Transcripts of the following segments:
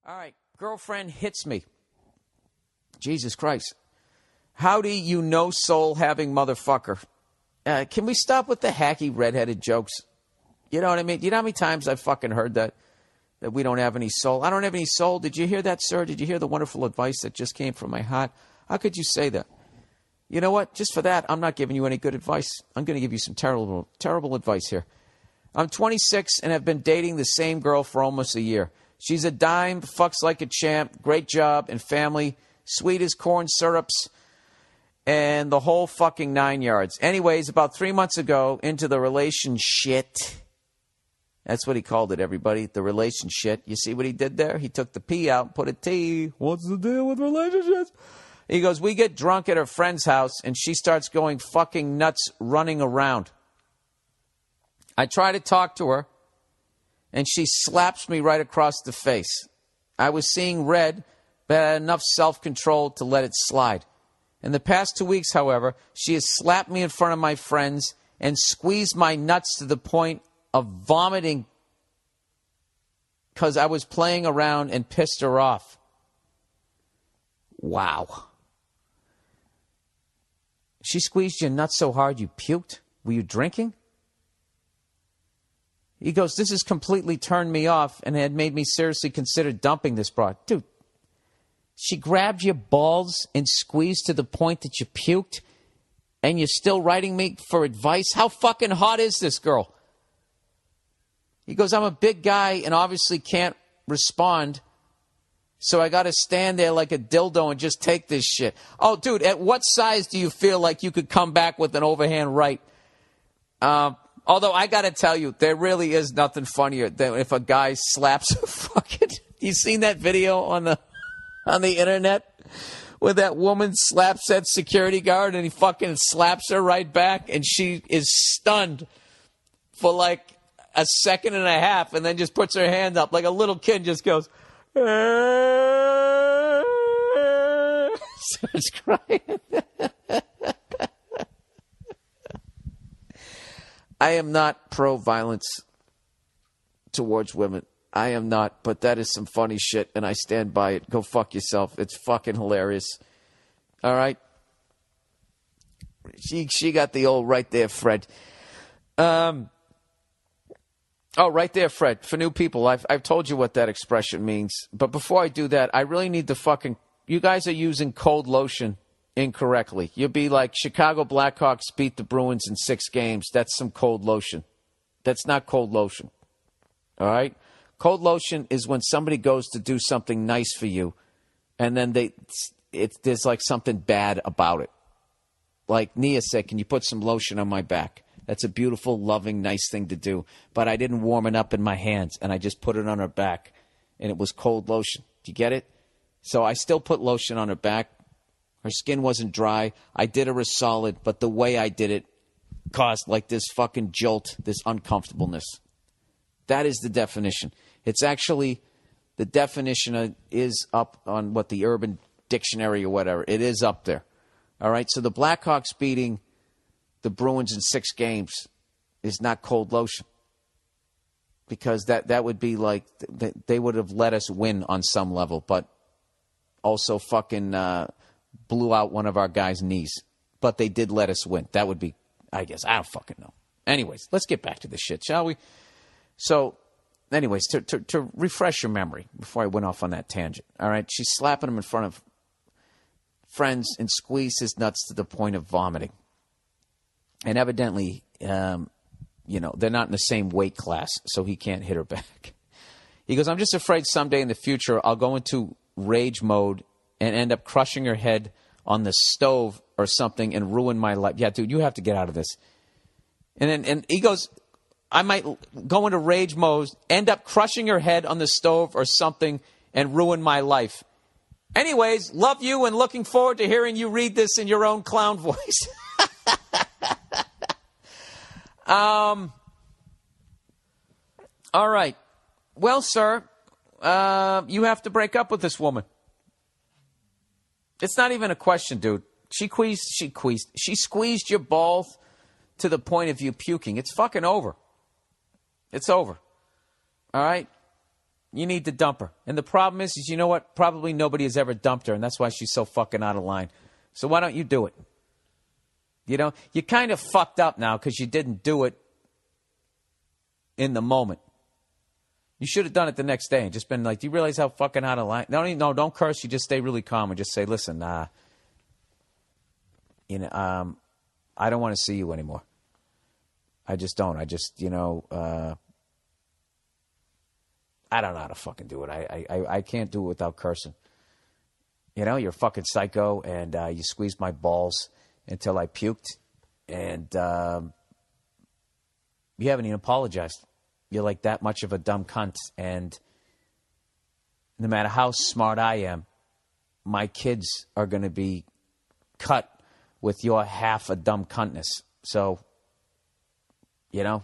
All right, girlfriend hits me. Jesus Christ. Howdy, you no soul having motherfucker. Can we stop with the hacky redheaded jokes? You know what I mean? You know how many times I've fucking heard that we don't have any soul? I don't have any soul. Did you hear that, sir? Did you hear the wonderful advice that just came from my heart? How could you say that? You know what? Just for that, I'm not giving you any good advice. I'm going to give you some terrible, terrible advice here. I'm 26 and have been dating the same girl for almost a year. She's a dime, fucks like a champ, great job and family, sweet as corn syrups, and the whole fucking 9 yards. Anyways, about 3 months ago, into the relationship. That's what he called it, everybody, the relationship. You see what he did there? He took the P out and put a T. What's the deal with relationships? He goes, we get drunk at her friend's house, and she starts going fucking nuts running around. I try to talk to her, and she slaps me right across the face. I was seeing red, but I had enough self-control to let it slide. In the past 2 weeks, however, she has slapped me in front of my friends and squeezed my nuts to the point of vomiting because I was playing around and pissed her off. Wow. She squeezed your nuts so hard you puked? Were you drinking? He goes, this has completely turned me off and had made me seriously consider dumping this broad. Dude, she grabbed your balls and squeezed to the point that you puked, and you're still writing me for advice? How fucking hot is this girl? He goes, I'm a big guy and obviously can't respond, so I got to stand there like a dildo and just take this shit. Oh, dude, at what size do you feel like you could come back with an overhand right? Although I got to tell you, there really is nothing funnier than if a guy slaps a fucking... You seen that video on the internet where that woman slaps that security guard and he fucking slaps her right back and she is stunned for like a second and a half and then just puts her hand up like a little kid, just goes... starts crying. I am not pro-violence towards women. I am not, but that is some funny shit, and I stand by it. Go fuck yourself. It's fucking hilarious. All right? She got the old right there, Fred. Oh, right there, Fred. For new people, I've told you what that expression means. But before I do that, I really need to fucking... You guys are using cold lotion incorrectly. You'll be like, Chicago Blackhawks beat the Bruins in 6 games. That's some cold lotion. That's not cold lotion. All right? Cold lotion is when somebody goes to do something nice for you, and then there's like something bad about it. Like Nia said, can you put some lotion on my back? That's a beautiful, loving, nice thing to do. But I didn't warm it up in my hands, and I just put it on her back, and it was cold lotion. Do you get it? So I still put lotion on her back. Her skin wasn't dry. I did her a solid, but the way I did it caused like this fucking jolt, this uncomfortableness. That is the definition. It's actually, the definition is up on what the Urban Dictionary or whatever. It is up there. All right, so the Blackhawks beating the Bruins in 6 games is not cold lotion. Because that would be like, they would have let us win on some level, but also fucking blew out one of our guys' knees. But they did let us win. That would be, I guess, I don't fucking know. Anyways, let's get back to this shit, shall we? So, anyways, to refresh your memory before I went off on that tangent, all right? She's slapping him in front of friends and squeezed his nuts to the point of vomiting. And evidently, they're not in the same weight class, so he can't hit her back. He goes, I'm just afraid someday in the future I'll go into rage mode and end up crushing her head on the stove or something and ruin my life. Yeah, dude, you have to get out of this. And he goes, I might go into rage mode, end up crushing her head on the stove or something and ruin my life. Anyways, love you and looking forward to hearing you read this in your own clown voice. All right. Well, sir, you have to break up with this woman. It's not even a question, dude. She squeezed your balls to the point of you puking. It's fucking over. It's over. All right? You need to dump her. And the problem is you know what? Probably nobody has ever dumped her, and that's why she's so fucking out of line. So why don't you do it? You know, you kind of fucked up now because you didn't do it in the moment. You should have done it the next day and just been like, do you realize how fucking out of line? No, don't curse. You just stay really calm and just say, listen, I don't want to see you anymore. I just don't. I just, I don't know how to fucking do it. I can't do it without cursing. You're a fucking psycho, and you squeezed my balls until I puked, and you haven't even apologized. You're like that much of a dumb cunt, and no matter how smart I am, my kids are going to be cut with your half a dumb cuntness. So, and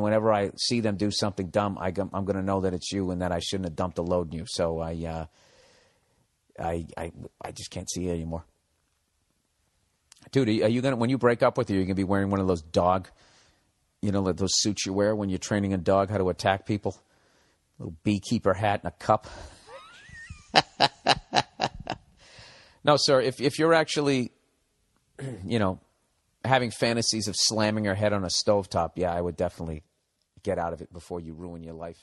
whenever I see them do something dumb, I'm going to know that it's you and that I shouldn't have dumped a load in you. So I just can't see you anymore. Dude, are you going to, when you break up with her, you're going to be wearing one of those dog, like those suits you wear when you're training a dog how to attack people? Little beekeeper hat and a cup. No, sir, if you're actually, having fantasies of slamming her head on a stovetop, yeah, I would definitely get out of it before you ruin your life.